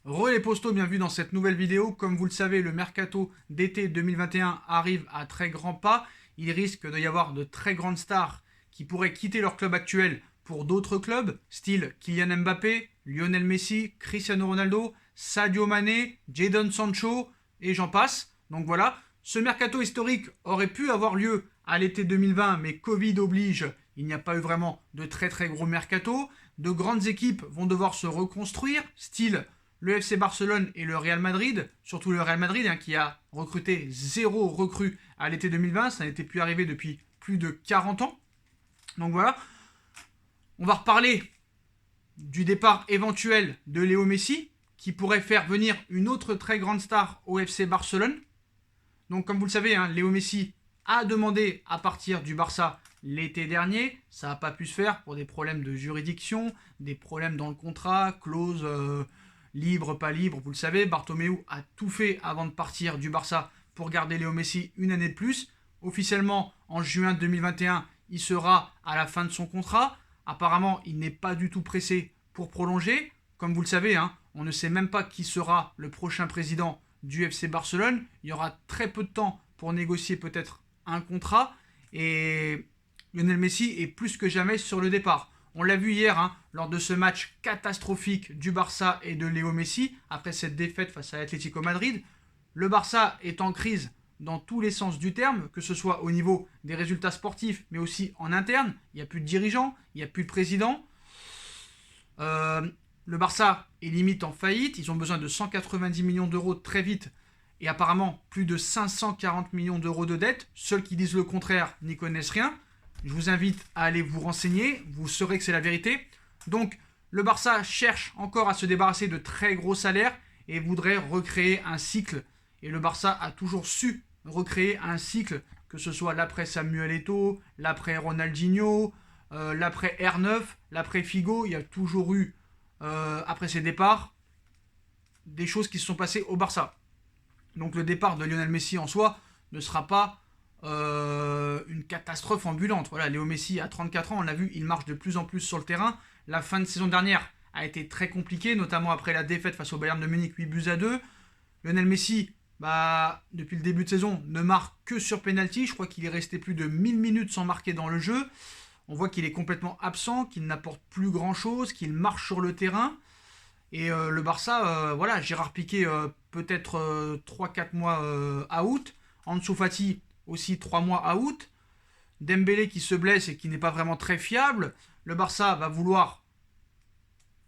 Les postos, bienvenue dans cette nouvelle vidéo. Comme vous le savez, le mercato d'été 2021 arrive à très grands pas. Il risque d'y avoir de très grandes stars qui pourraient quitter leur club actuel pour d'autres clubs, style Kylian Mbappé, Lionel Messi, Cristiano Ronaldo, Sadio Mané, Jadon Sancho et j'en passe. Donc voilà, ce mercato historique aurait pu avoir lieu à l'été 2020, mais Covid oblige, il n'y a pas eu vraiment de très très gros mercato. De grandes équipes vont devoir se reconstruire, style le FC Barcelone et le Real Madrid, surtout le Real Madrid qui a recruté 0 recrue à l'été 2020, ça n'était plus arrivé depuis plus de 40 ans. Donc voilà, on va reparler du départ éventuel de Léo Messi, qui pourrait faire venir une autre très grande star au FC Barcelone. Donc comme vous le savez, Léo Messi a demandé à partir du Barça l'été dernier. Ça n'a pas pu se faire pour des problèmes de juridiction, des problèmes dans le contrat, clause libre, pas libre. Vous le savez, Bartomeu a tout fait avant de partir du Barça pour garder Léo Messi une année de plus. Officiellement, en juin 2021, il sera à la fin de son contrat. Apparemment, il n'est pas du tout pressé pour prolonger. Comme vous le savez, on ne sait même pas qui sera le prochain président du FC Barcelone. Il y aura très peu de temps pour négocier peut-être un contrat. Et Lionel Messi est plus que jamais sur le départ. On l'a vu hier lors de ce match catastrophique du Barça et de Léo Messi, après cette défaite face à l'Atlético Madrid. Le Barça est en crise dans tous les sens du terme, que ce soit au niveau des résultats sportifs, mais aussi en interne. Il n'y a plus de dirigeants, il n'y a plus de président. Le Barça est limite en faillite. Ils ont besoin de 190 millions d'euros très vite. Et apparemment, plus de 540 millions d'euros de dettes. Ceux qui disent le contraire n'y connaissent rien. Je vous invite à aller vous renseigner. Vous saurez que c'est la vérité. Donc, le Barça cherche encore à se débarrasser de très gros salaires et voudrait recréer un cycle. Et le Barça a toujours su recréer un cycle, que ce soit l'après Samuel Eto'o, l'après Ronaldinho, l'après R9, l'après Figo. Il y a toujours eu, après ses départs, des choses qui se sont passées au Barça. Donc le départ de Lionel Messi en soi ne sera pas une catastrophe ambulante. Voilà, Léo Messi a 34 ans, on l'a vu, il marche de plus en plus sur le terrain. La fin de saison dernière a été très compliquée, notamment après la défaite face au Bayern de Munich 8-2. Lionel Messi, depuis le début de saison, ne marque que sur penalty. Je crois qu'il est resté plus de 1000 minutes sans marquer dans le jeu. On voit qu'il est complètement absent, qu'il n'apporte plus grand-chose, qu'il marche sur le terrain. Et le Barça, Gérard Piqué peut-être 3-4 mois out. Ansu Fati aussi 3 mois out. Dembélé qui se blesse et qui n'est pas vraiment très fiable. Le Barça va vouloir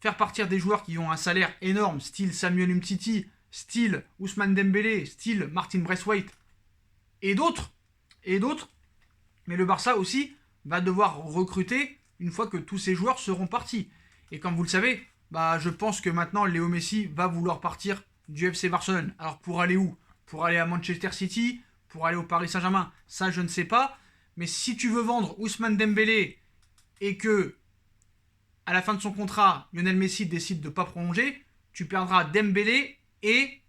faire partir des joueurs qui ont un salaire énorme, style Samuel Umtiti, style Ousmane Dembélé, style Martin Braithwaite et d'autres. Mais le Barça aussi va devoir recruter une fois que tous ces joueurs seront partis. Et comme vous le savez, je pense que maintenant Léo Messi va vouloir partir du FC Barcelone. Alors pour aller où? Pour aller à Manchester City? Pour aller au Paris Saint-Germain? Ça je ne sais pas. Mais si tu veux vendre Ousmane Dembélé et que à la fin de son contrat, Lionel Messi décide de ne pas prolonger, tu perdras Dembélé et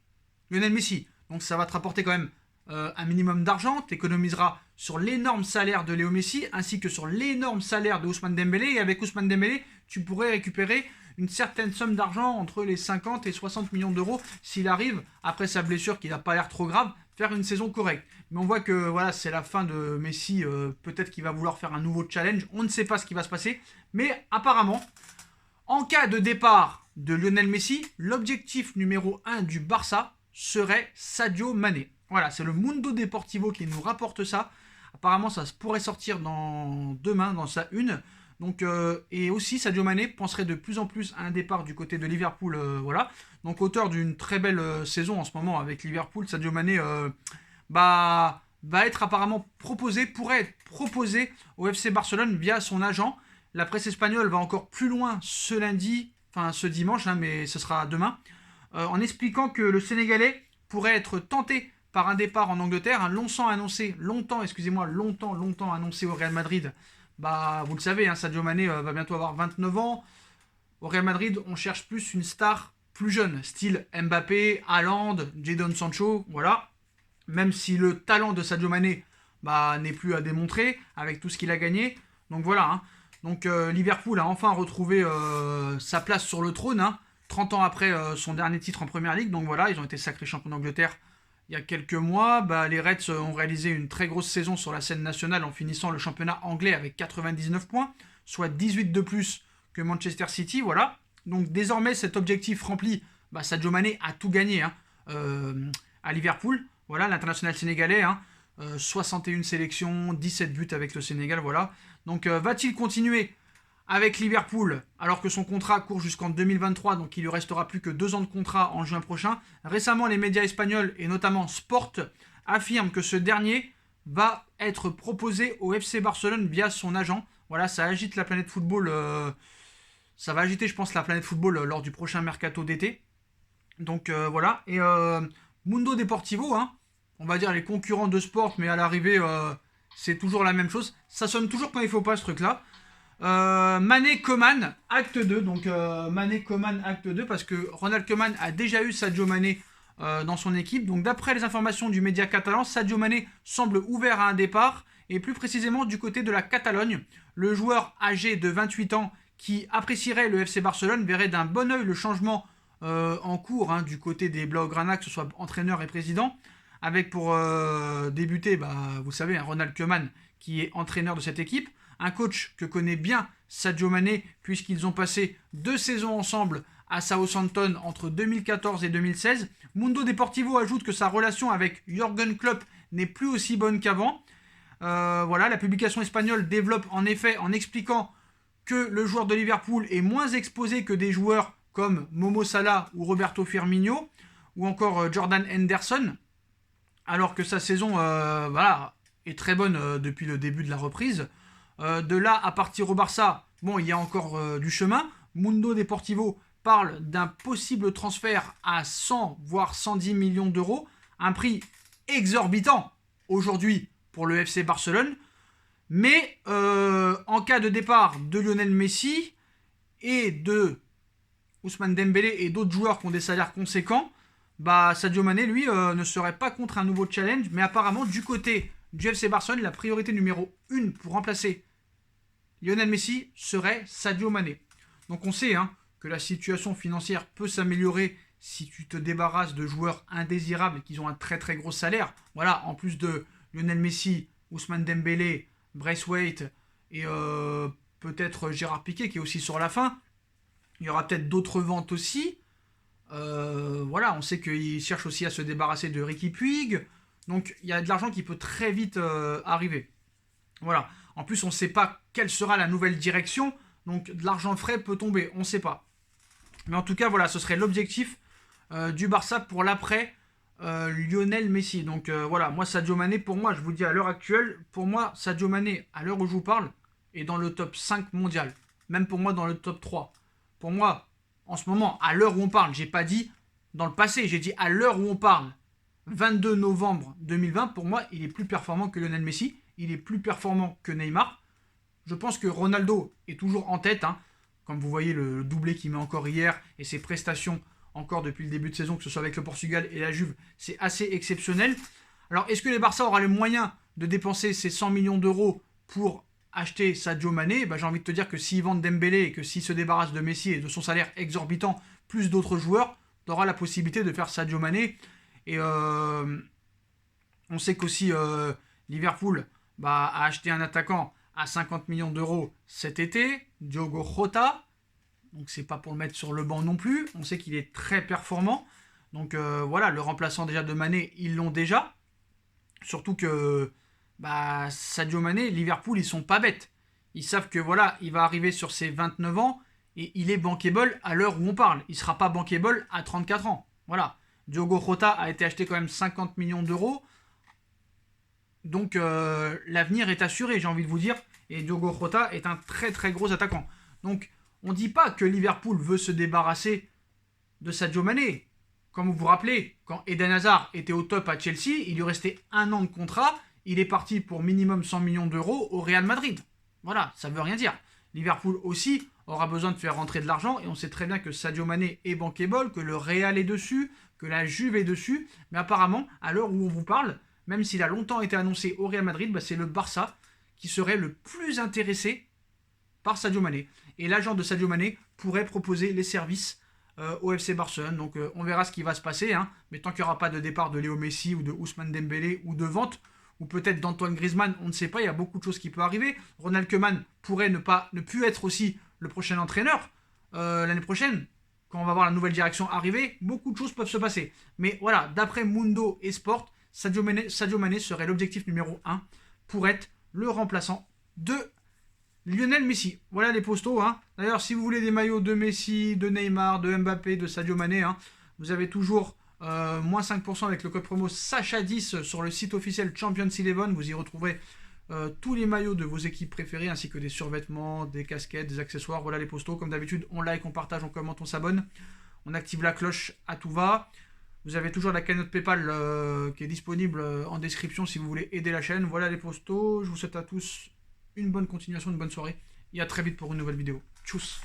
Lionel Messi. Donc ça va te rapporter quand même un minimum d'argent. Tu économiseras sur l'énorme salaire de Léo Messi ainsi que sur l'énorme salaire de Ousmane Dembélé. Et avec Ousmane Dembélé, tu pourrais récupérer une certaine somme d'argent entre les 50 et 60 millions d'euros s'il arrive, après sa blessure qui n'a pas l'air trop grave, faire une saison correcte. Mais on voit que c'est la fin de Messi. Peut-être qu'il va vouloir faire un nouveau challenge. On ne sait pas ce qui va se passer. Mais apparemment, en cas de départ de Lionel Messi, l'objectif numéro 1 du Barça serait Sadio Mané. Voilà, c'est le Mundo Deportivo qui nous rapporte ça. Apparemment, ça pourrait sortir demain dans sa une. Donc, et aussi, Sadio Mané penserait de plus en plus à un départ du côté de Liverpool. Donc, auteur d'une très belle saison en ce moment avec Liverpool, Sadio Mané va être apparemment pourrait être proposé au FC Barcelone via son agent. La presse espagnole va encore plus loin ce dimanche, mais ce sera demain, en expliquant que le Sénégalais pourrait être tenté par un départ en Angleterre, longtemps annoncé au Real Madrid. Vous le savez, Sadio Mané va bientôt avoir 29 ans. Au Real Madrid, on cherche plus une star plus jeune, style Mbappé, Haaland, Jadon Sancho, voilà. Même si le talent de Sadio Mané n'est plus à démontrer avec tout ce qu'il a gagné. Donc voilà. Donc Liverpool a enfin retrouvé sa place sur le trône. 30 ans après son dernier titre en Première Ligue. Donc voilà, ils ont été sacrés champions d'Angleterre il y a quelques mois. Les Reds ont réalisé une très grosse saison sur la scène nationale en finissant le championnat anglais avec 99 points, soit 18 de plus que Manchester City. Voilà. Donc désormais, cet objectif rempli, Sadio Mané a tout gagné à Liverpool. Voilà, l'international sénégalais. 61 sélections, 17 buts avec le Sénégal. Voilà. Donc va-t-il continuer avec Liverpool, alors que son contrat court jusqu'en 2023, donc il lui restera plus que 2 ans de contrat en juin prochain. Récemment, les médias espagnols, et notamment Sport, affirment que ce dernier va être proposé au FC Barcelone via son agent. Voilà, ça agite la planète football. Ça va agiter, je pense, la planète football lors du prochain mercato d'été. Donc voilà. Et Mundo Deportivo, on va dire les concurrents de Sport, mais à l'arrivée, c'est toujours la même chose. Ça sonne toujours quand il faut pas, ce truc-là. Mané Coman acte 2, donc Mané Coman acte 2, parce que Ronald Koeman a déjà eu Sadio Mané dans son équipe. Donc d'après les informations du média catalan, Sadio Mané semble ouvert à un départ, et plus précisément du côté de la Catalogne. Le joueur âgé de 28 ans qui apprécierait le FC Barcelone verrait d'un bon oeil le changement en cours du côté des Blaugrana, que ce soit entraîneur et président, avec pour débuter, vous savez, Ronald Koeman qui est entraîneur de cette équipe. Un coach que connaît bien Sadio Mané, puisqu'ils ont passé 2 saisons ensemble à Southampton entre 2014 et 2016. Mundo Deportivo ajoute que sa relation avec Jürgen Klopp n'est plus aussi bonne qu'avant. Voilà, la publication espagnole développe en effet en expliquant que le joueur de Liverpool est moins exposé que des joueurs comme Momo Salah ou Roberto Firmino, ou encore Jordan Henderson, alors que sa saison est très bonne depuis le début de la reprise. De là à partir au Barça, il y a encore du chemin. Mundo Deportivo parle d'un possible transfert à 100 voire 110 millions d'euros, un prix exorbitant aujourd'hui pour le FC Barcelone. Mais en cas de départ de Lionel Messi et de Ousmane Dembélé et d'autres joueurs qui ont des salaires conséquents, Sadio Mané, lui, ne serait pas contre un nouveau challenge. Mais apparemment, du côté du FC Barcelone, la priorité numéro 1 pour remplacer Lionel Messi serait Sadio Mané. Donc on sait que la situation financière peut s'améliorer si tu te débarrasses de joueurs indésirables qui ont un très très gros salaire. Voilà, en plus de Lionel Messi, Ousmane Dembélé, Braithwaite et peut-être Gérard Piqué qui est aussi sur la fin. Il y aura peut-être d'autres ventes aussi. Voilà, on sait qu'il cherche aussi à se débarrasser de Riqui Puig. Donc il y a de l'argent qui peut très vite arriver. Voilà. En plus, on ne sait pas quelle sera la nouvelle direction. Donc de l'argent frais peut tomber. On ne sait pas. Mais en tout cas, voilà, ce serait l'objectif du Barça pour l'après Lionel Messi. Donc voilà, moi Sadio Mané, pour moi, je vous dis à l'heure actuelle, pour moi, Sadio Mané, à l'heure où je vous parle, est dans le top 5 mondial. Même pour moi, dans le top 3. Pour moi, en ce moment, à l'heure où on parle, j'ai pas dit dans le passé, j'ai dit à l'heure où on parle, 22 novembre 2020, pour moi, il est plus performant que Lionel Messi. Il est plus performant que Neymar. Je pense que Ronaldo est toujours en tête. Comme vous voyez, le doublé qu'il met encore hier et ses prestations encore depuis le début de saison, que ce soit avec le Portugal et la Juve, c'est assez exceptionnel. Alors, est-ce que les Barça aura les moyens de dépenser ces 100 millions d'euros pour acheter Sadio Mané? J'ai envie de te dire que s'ils vendent Dembélé et que s'ils se débarrassent de Messi et de son salaire exorbitant, plus d'autres joueurs, tu auras la possibilité de faire Sadio Mané. Et on sait qu'aussi Liverpool a acheté un attaquant à 50 millions d'euros cet été, Diogo Jota. Donc c'est pas pour le mettre sur le banc non plus. On sait qu'il est très performant. Donc voilà, le remplaçant déjà de Mané, ils l'ont déjà. Surtout que Sadio Mané, Liverpool, ils sont pas bêtes. Ils savent que voilà, il va arriver sur ses 29 ans et il est bankable à l'heure où on parle. Il sera pas bankable à 34 ans. Voilà. Diogo Jota a été acheté quand même 50 millions d'euros. Donc l'avenir est assuré, j'ai envie de vous dire. Et Diogo Jota est un très très gros attaquant. Donc on ne dit pas que Liverpool veut se débarrasser de Sadio Mané. Comme vous vous rappelez, quand Eden Hazard était au top à Chelsea, il lui restait 1 an de contrat. Il est parti pour minimum 100 millions d'euros au Real Madrid. Voilà, ça ne veut rien dire. Liverpool aussi aura besoin de faire rentrer de l'argent. Et on sait très bien que Sadio Mané est bankable, que le Real est dessus, que la Juve est dessus. Mais apparemment, à l'heure où on vous parle, même s'il a longtemps été annoncé au Real Madrid, c'est le Barça qui serait le plus intéressé par Sadio Mané. Et l'agent de Sadio Mané pourrait proposer les services au FC Barcelone. Donc on verra ce qui va se passer. Hein. Mais tant qu'il n'y aura pas de départ de Léo Messi ou de Ousmane Dembélé ou de vente, ou peut-être d'Antoine Griezmann, on ne sait pas, il y a beaucoup de choses qui peuvent arriver. Ronald Koeman pourrait ne plus être aussi le prochain entraîneur l'année prochaine. Quand on va voir la nouvelle direction arriver, beaucoup de choses peuvent se passer. Mais voilà, d'après Mundo et Sport, Sadio Mané serait l'objectif numéro 1 pour être le remplaçant de Lionel Messi. Voilà les postos. Hein. D'ailleurs, si vous voulez des maillots de Messi, de Neymar, de Mbappé, de Sadio Mané, hein, vous avez toujours moins 5% avec le code promo Sacha10 sur le site officiel Champions 11. Vous y retrouverez tous les maillots de vos équipes préférées, ainsi que des survêtements, des casquettes, des accessoires. Voilà les postos. Comme d'habitude, on like, on partage, on commente, on s'abonne. On active la cloche à tout va. Vous avez toujours la cagnotte PayPal qui est disponible en description si vous voulez aider la chaîne. Voilà les postos. Je vous souhaite à tous une bonne continuation, une bonne soirée. Et à très vite pour une nouvelle vidéo. Tchuss.